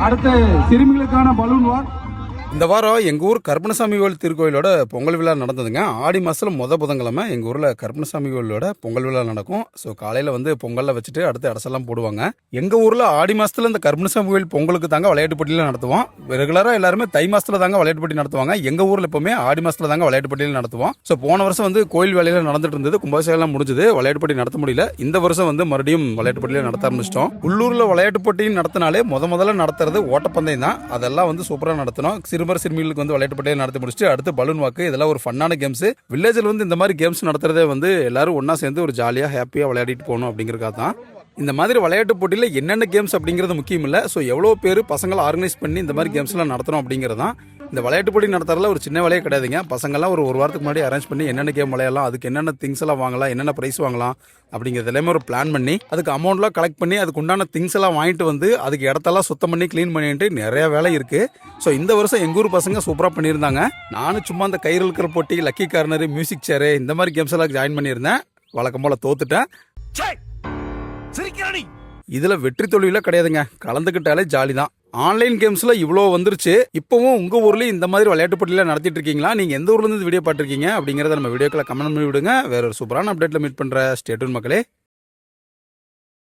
அடுத்து சிறுமிகளுக்கான பலூன் வார். இந்த வாரம் எங்கள் ஊர் கருப்பணசாமி கோயில் திருக்கோயிலோட பொங்கல் விழா நடந்ததுங்க. ஆடி மாதத்தில் புதன்கிழமை எங்கள் ஊரில் கருப்பணசாமி கோயிலோட பொங்கல் விழா நடக்கும். ஸோ காலையில் வந்து பொங்கலில் வச்சுட்டு அடுத்து அடசெல்லாம் போடுவாங்க. எங்கள் ஊரில் ஆடி மாதத்தில் இந்த கருப்பணசாமி கோயில் பொங்கலுக்கு தாங்க விளையாட்டு போட்டியில் நடத்துவோம். ரெகுலராக எல்லாருமே தை மாதத்தில் தாங்க விளையாட்டு போட்டி நடத்துவாங்க. எங்கள் ஊரில் எப்பவுமே ஆடி மாதத்தில் தாங்க விளையாட்டு போட்டியில் நடத்துவோம். ஸோ போன வருஷம் வந்து கோயில் வேலையில் நடந்துட்டு இருந்தது, கும்பாபிஷேகம் முடிஞ்சது, விளையாட்டு போட்டி நடத்த முடியல. இந்த வருஷம் வந்து மறுபடியும் விளையாட்டு போட்டியில் நடத்த ஆரம்பிச்சிட்டோம். உள்ளூரில் விளையாட்டு போட்டியும் நடத்தினாலே முதல்ல நடத்துறது ஓட்டப்பந்தயம் தான். அதெல்லாம் வந்து சூப்பராக நடத்தணும். சிறுமிகளுக்கு வந்து விளையாட்டு போட்டியை நடத்தி முடிச்சுட்டு அடுத்து பலூன் வாக்கு, இதெல்லாம் ஒரு ஃபன்னான கேம்ஸ். வில்லேஜில் வந்து இந்த மாதிரி கேம்ஸ் நடத்துறதே வந்து எல்லாரும் ஒன்னா சேர்ந்து ஒரு ஜாலியாக ஹாப்பியாக விளையாடிட்டு போகணும் அப்படிங்கிறதுக்காக தான். இந்த மாதிரி விளையாட்டு போட்டியில் என்னென்ன கேம்ஸ் அப்படிங்கிறது முக்கியம் இல்லை. ஸோ எவ்வளோ பேர் பசங்களை ஆர்கனைஸ் பண்ணி இந்த மாதிரி கேம்ஸ்லாம் நடத்தணும் அப்படிங்கிறது தான். இந்த விளையாட்டு போட்டி நடத்துறதுல ஒரு சின்ன வேலையே கிடையாதுங்க. பசங்கள்லாம் ஒரு வாரத்துக்கு முன்னாடி அரேஞ்ச் பண்ணி என்னென்ன கேம் விளையாடலாம், அதுக்கு என்னென்ன திங்ஸ் எல்லாம் வாங்கலாம், என்னென்ன ப்ரைஸ் வாங்கலாம் அப்படிங்கிறது எல்லாமே ஒரு பிளான் பண்ணி அதுக்கு அமௌண்ட்லாம் கலெக்ட் பண்ணி அதுக்கு உண்டான திங்ஸ் எல்லாம் வாங்கிட்டு வந்து அதுக்கு இடத்தெல்லாம் சுத்தம் பண்ணி க்ளீன் பண்ணிட்டு நிறைய வேலை இருக்குது. ஸோ இந்த வருஷம் எங்கள் ஊர் பசங்க சூப்பராக பண்ணியிருந்தாங்க. நானும் சும்மா அந்த கயிறு இழுக்கிற போட்டி, லக்கி கார்னர், மியூசிக் சேரு, இந்த மாதிரி கேம்ஸ் எல்லாம் ஜாயின் பண்ணியிருந்தேன். வழக்கம் போல் தோத்துட்டேன். இதுல வெற்றி தோல்வியில கிடையாதுங்க, கலந்துக்கிட்டாலே ஜாலி தான். ஆன்லைன் கேம்ஸ்ல இவ்வளோ வந்துருச்சு. இப்பவும் உங்க ஊர்லயும் இந்த மாதிரி விளையாட்டு போட்டியில நடத்திட்டு இருக்கீங்களா? நீங்க எந்த ஊர்ல இருந்து வீடியோ பார்த்துருக்கீங்க அப்படிங்கறத நம்ம வீடியோக்களை கமெண்ட் பண்ணி விடுங்க. வேற ஒரு சூப்பரான அப்டேட்ல மீட் பண்ற. ஸ்டே டியூன் மக்களே.